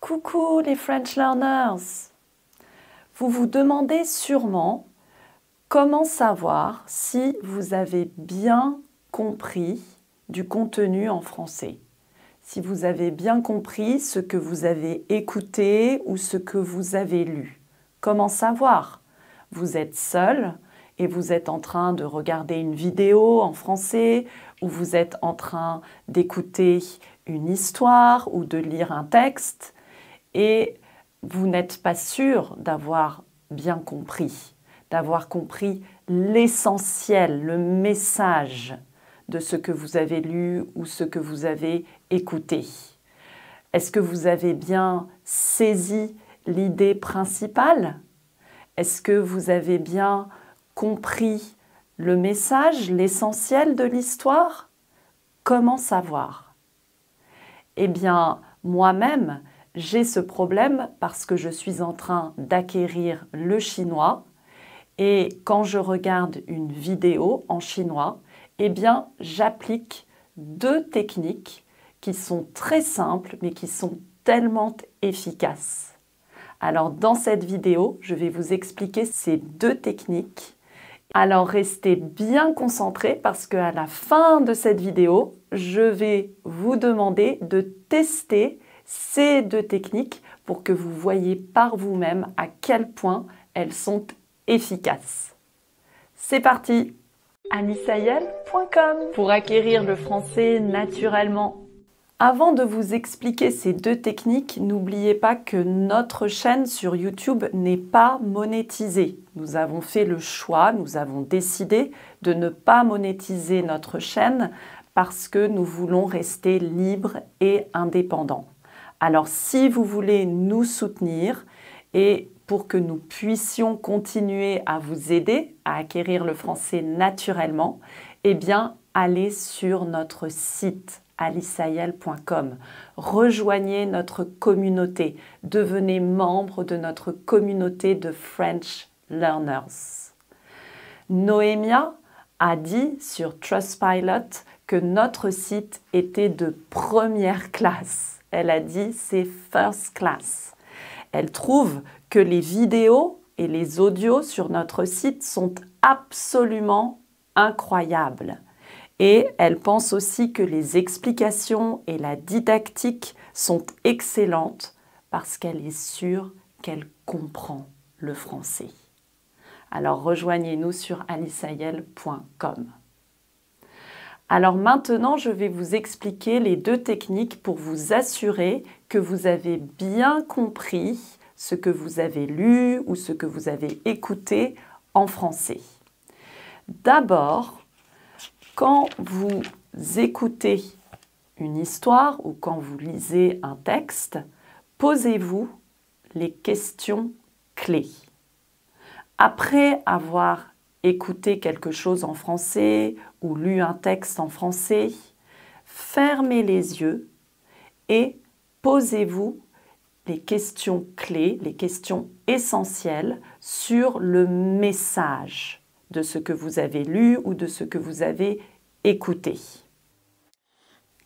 Coucou les French Learners! Vous vous demandez sûrement comment savoir si vous avez bien compris du contenu en français. Si vous avez bien compris ce que vous avez écouté ou ce que vous avez lu. Comment savoir? Vous êtes seul et vous êtes en train de regarder une vidéo en français ou vous êtes en train d'écouter une histoire ou de lire un texte et vous n'êtes pas sûr d'avoir bien compris, d'avoir compris l'essentiel, le message de ce que vous avez lu ou ce que vous avez écouté. Est-ce que vous avez bien saisi l'idée principale? Est-ce que vous avez bien compris le message, l'essentiel de l'histoire? Comment savoir? Eh bien, moi-même, j'ai ce problème parce que je suis en train d'acquérir le chinois et quand je regarde une vidéo en chinois, eh bien, j'applique deux techniques qui sont très simples mais qui sont tellement efficaces. Alors, dans cette vidéo, je vais vous expliquer ces deux techniques. Alors, restez bien concentrés parce qu'à la fin de cette vidéo, je vais vous demander de tester ces deux techniques pour que vous voyez par vous-même à quel point elles sont efficaces. C'est parti! anisayel.com pour acquérir le français naturellement. Avant de vous expliquer ces deux techniques, n'oubliez pas que notre chaîne sur YouTube n'est pas monétisée. Nous avons fait le choix, nous avons décidé de ne pas monétiser notre chaîne parce que nous voulons rester libres et indépendants. Alors si vous voulez nous soutenir et pour que nous puissions continuer à vous aider à acquérir le français naturellement, eh bien allez sur notre site anisayel.com. Rejoignez notre communauté, devenez membre de notre communauté de French Learners. Noémia a dit sur Trustpilot que notre site était de première classe. Elle a dit c'est first class. Elle trouve que les vidéos et les audios sur notre site sont absolument incroyables. Et elle pense aussi que les explications et la didactique sont excellentes parce qu'elle est sûre qu'elle comprend le français. Alors rejoignez-nous sur anisayel.com. Alors maintenant, je vais vous expliquer les deux techniques pour vous assurer que vous avez bien compris ce que vous avez lu ou ce que vous avez écouté en français. D'abord, quand vous écoutez une histoire ou quand vous lisez un texte, posez-vous les questions clés. Après avoir écouté quelque chose en français ou lu un texte en français, fermez les yeux et posez-vous les questions clés, les questions essentielles sur le message de ce que vous avez lu ou de ce que vous avez écouté.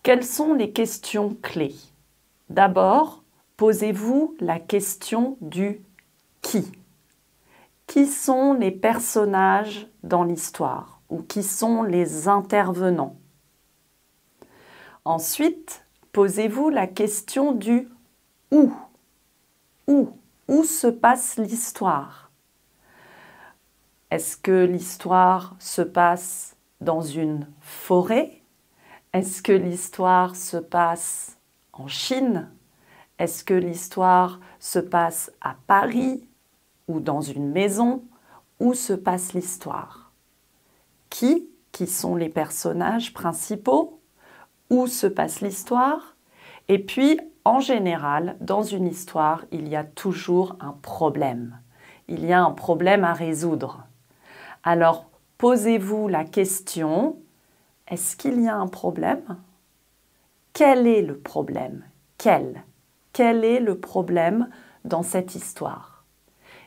Quelles sont les questions clés? D'abord, posez-vous la question du qui. Qui sont les personnages dans l'histoire ou qui sont les intervenants? Ensuite, posez-vous la question du où. Où se passe l'histoire? Est-ce que l'histoire se passe dans une forêt? Est-ce que l'histoire se passe en Chine? Est-ce que l'histoire se passe à Paris ou dans une maison? Où se passe l'histoire? Qui sont les personnages principaux? Où se passe l'histoire? Et puis, en général, dans une histoire, il y a toujours un problème. Il y a un problème à résoudre. Alors, posez-vous la question, est-ce qu'il y a un problème? Quel est le problème? Quel est le problème dans cette histoire?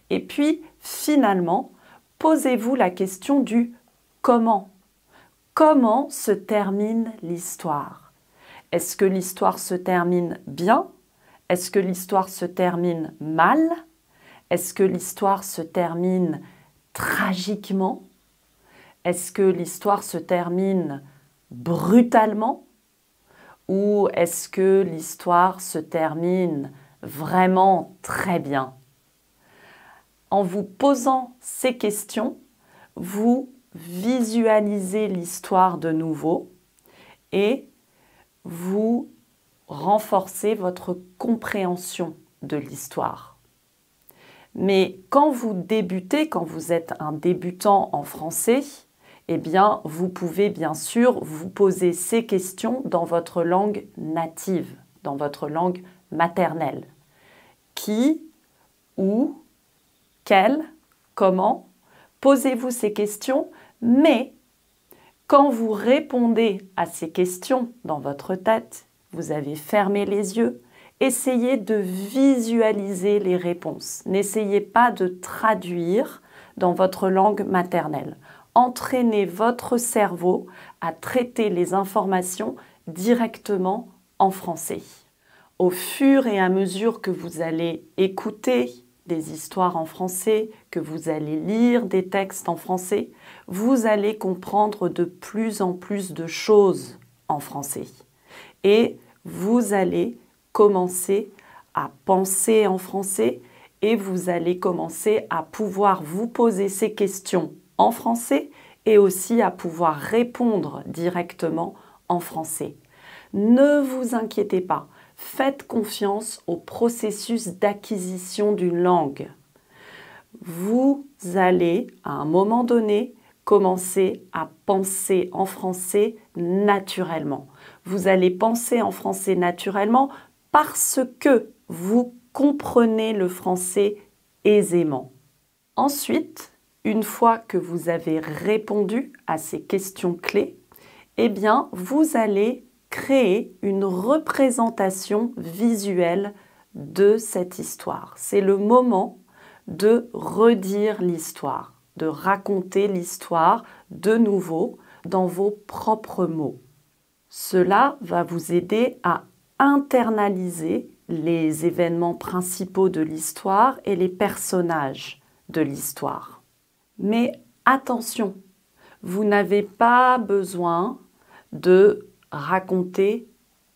Et puis, finalement, posez-vous la question du comment. Comment se termine l'histoire? Est-ce que l'histoire se termine bien? Est-ce que l'histoire se termine mal? Est-ce que l'histoire se termine tragiquement? Est-ce que l'histoire se termine brutalement? Ou est-ce que l'histoire se termine vraiment très bien? En vous posant ces questions, vous visualisez l'histoire de nouveau et vous renforcez votre compréhension de l'histoire. Mais quand vous débutez, quand vous êtes un débutant en français, eh bien, vous pouvez bien sûr vous poser ces questions dans votre langue native, dans votre langue maternelle. Qui, où, quel, comment? Posez-vous ces questions, mais quand vous répondez à ces questions dans votre tête, vous avez fermé les yeux, essayez de visualiser les réponses. N'essayez pas de traduire dans votre langue maternelle. Entraînez votre cerveau à traiter les informations directement en français. Au fur et à mesure que vous allez écouter des histoires en français, que vous allez lire des textes en français, vous allez comprendre de plus en plus de choses en français. Et vous allez commencer à penser en français et vous allez commencer à pouvoir vous poser ces questions en français et aussi à pouvoir répondre directement en français. Ne vous inquiétez pas, faites confiance au processus d'acquisition d'une langue. Vous allez, à un moment donné, commencer à penser en français naturellement. Vous allez penser en français naturellement parce que vous comprenez le français aisément. Ensuite, une fois que vous avez répondu à ces questions clés, eh bien, vous allez créer une représentation visuelle de cette histoire. C'est le moment de redire l'histoire, de raconter l'histoire de nouveau dans vos propres mots. Cela va vous aider à internaliser les événements principaux de l'histoire et les personnages de l'histoire. Mais attention, vous n'avez pas besoin de raconter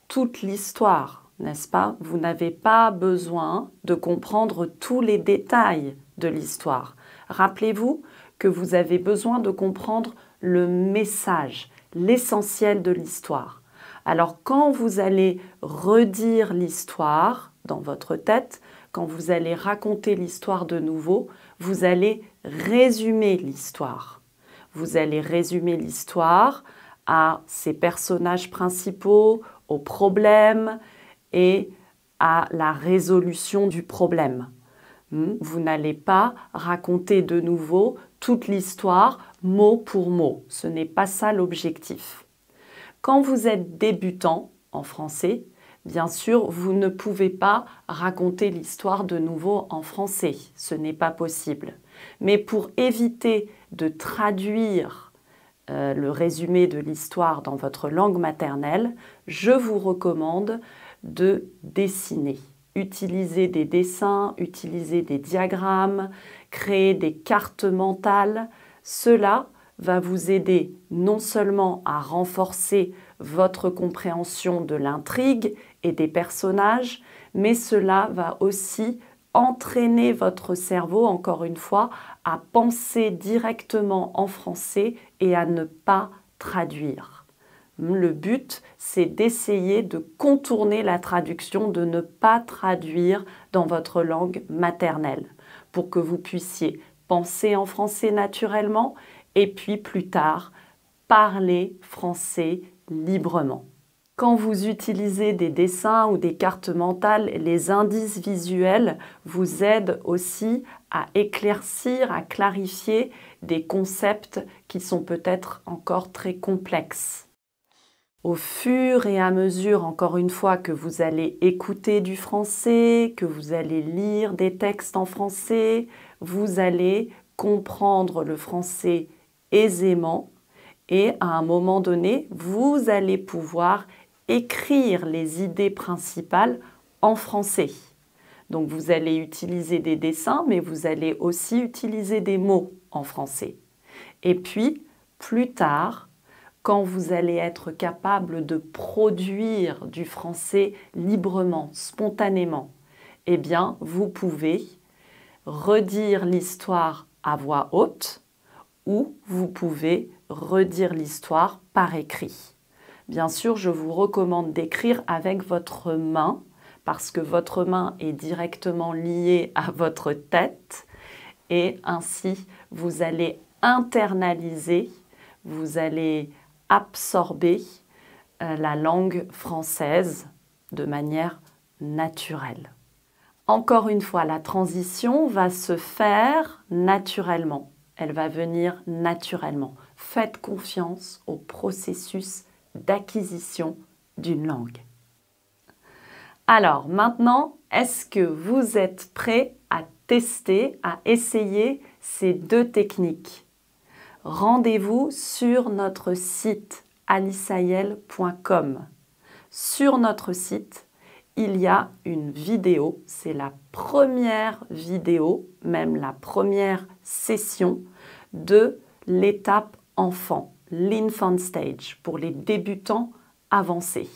toute l'histoire, n'est-ce pas? Vous n'avez pas besoin de comprendre tous les détails de l'histoire. Rappelez-vous que vous avez besoin de comprendre le message, l'essentiel de l'histoire. Alors quand vous allez redire l'histoire dans votre tête, quand vous allez raconter l'histoire de nouveau, vous allez résumer l'histoire. Vous allez résumer l'histoire à ses personnages principaux, aux problèmes et à la résolution du problème. Vous n'allez pas raconter de nouveau toute l'histoire mot pour mot. Ce n'est pas ça l'objectif. Quand vous êtes débutant en français, bien sûr, vous ne pouvez pas raconter l'histoire de nouveau en français. Ce n'est pas possible. Mais pour éviter de traduire le résumé de l'histoire dans votre langue maternelle, je vous recommande de dessiner. Utiliser des dessins, utiliser des diagrammes, créer des cartes mentales. Cela va vous aider non seulement à renforcer votre compréhension de l'intrigue et des personnages, mais cela va aussi entraîner votre cerveau, encore une fois, à penser directement en français et à ne pas traduire. Le but, c'est d'essayer de contourner la traduction, de ne pas traduire dans votre langue maternelle pour que vous puissiez penser en français naturellement et puis plus tard, parler français librement. Quand vous utilisez des dessins ou des cartes mentales, les indices visuels vous aident aussi à éclaircir, à clarifier des concepts qui sont peut-être encore très complexes. Au fur et à mesure, encore une fois, que vous allez écouter du français, que vous allez lire des textes en français, vous allez comprendre le français aisément et à un moment donné, vous allez pouvoir écrire les idées principales en français. Donc vous allez utiliser des dessins, mais vous allez aussi utiliser des mots en français. Et puis, plus tard, quand vous allez être capable de produire du français librement, spontanément, eh bien, vous pouvez redire l'histoire à voix haute ou vous pouvez redire l'histoire par écrit. Bien sûr, je vous recommande d'écrire avec votre main parce que votre main est directement liée à votre tête et ainsi vous allez internaliser, vous allez absorber la langue française de manière naturelle. Encore une fois, la transition va se faire naturellement. Elle va venir naturellement. Faites confiance au processus d'acquisition d'une langue. Alors maintenant, est-ce que vous êtes prêts à tester, à essayer ces deux techniques? Rendez-vous sur notre site alicayel.com. Sur notre site, il y a une vidéo, c'est la première vidéo, même la première session de l'étape enfant, l'infant stage, pour les débutants avancés.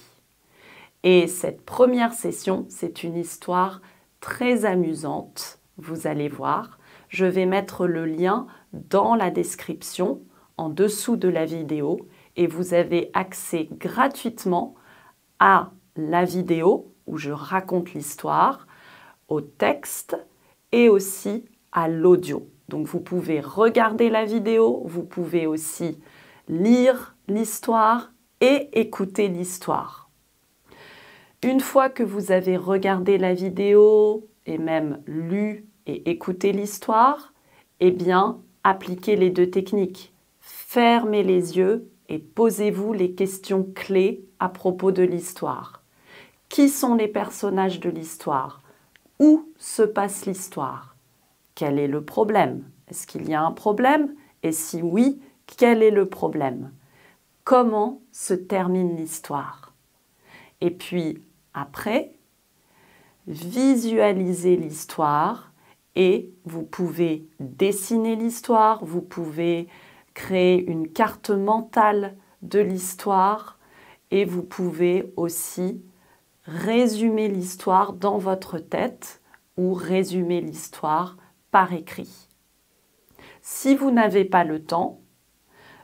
Et cette première session, c'est une histoire très amusante, vous allez voir. Je vais mettre le lien dans la description, en dessous de la vidéo, et vous avez accès gratuitement à la vidéo où je raconte l'histoire, au texte et aussi à l'audio. Donc vous pouvez regarder la vidéo, vous pouvez aussi lire l'histoire et écouter l'histoire. Une fois que vous avez regardé la vidéo et même lu et écouté l'histoire, eh bien, appliquez les deux techniques. Fermez les yeux et posez-vous les questions clés à propos de l'histoire. Qui sont les personnages de l'histoire? Où se passe l'histoire? Quel est le problème? Est-ce qu'il y a un problème? Et si oui, quel est le problème? Comment se termine l'histoire? Et puis, après, visualisez l'histoire et vous pouvez dessiner l'histoire, vous pouvez créer une carte mentale de l'histoire et vous pouvez aussi résumer l'histoire dans votre tête ou résumer l'histoire par écrit. Si vous n'avez pas le temps,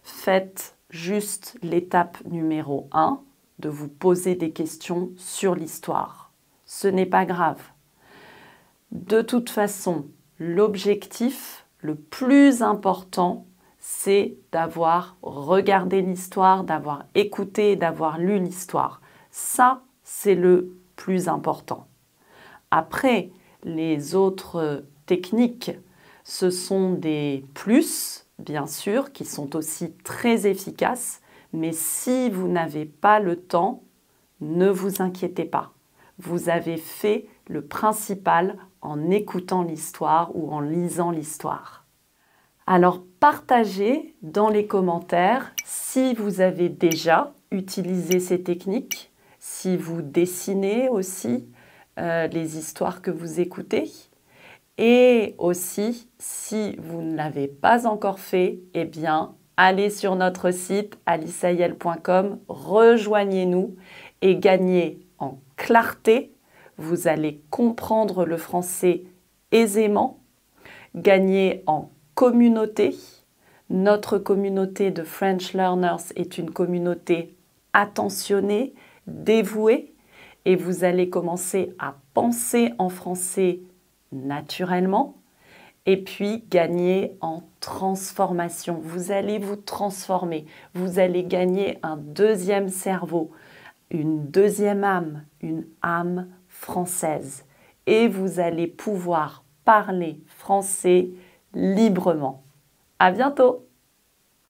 faites juste l'étape numéro 1 de vous poser des questions sur l'histoire. Ce n'est pas grave. De toute façon, l'objectif le plus important, c'est d'avoir regardé l'histoire, d'avoir écouté, d'avoir lu l'histoire. Ça, c'est le plus important. Après, les autres techniques, ce sont des plus, bien sûr, qui sont aussi très efficaces, mais si vous n'avez pas le temps, ne vous inquiétez pas. Vous avez fait le principal en écoutant l'histoire ou en lisant l'histoire. Alors, partagez dans les commentaires si vous avez déjà utilisé ces techniques, si vous dessinez aussi les histoires que vous écoutez. Et aussi, si vous ne l'avez pas encore fait, eh bien, allez sur notre site alicayel.com, rejoignez-nous et gagnez en clarté. Vous allez comprendre le français aisément, gagner en communauté. Notre communauté de French Learners est une communauté attentionnée, dévouée, et vous allez commencer à penser en français naturellement et puis gagner en transformation. Vous allez vous transformer, vous allez gagner un deuxième cerveau, une deuxième âme, une âme française et vous allez pouvoir parler français librement. À bientôt!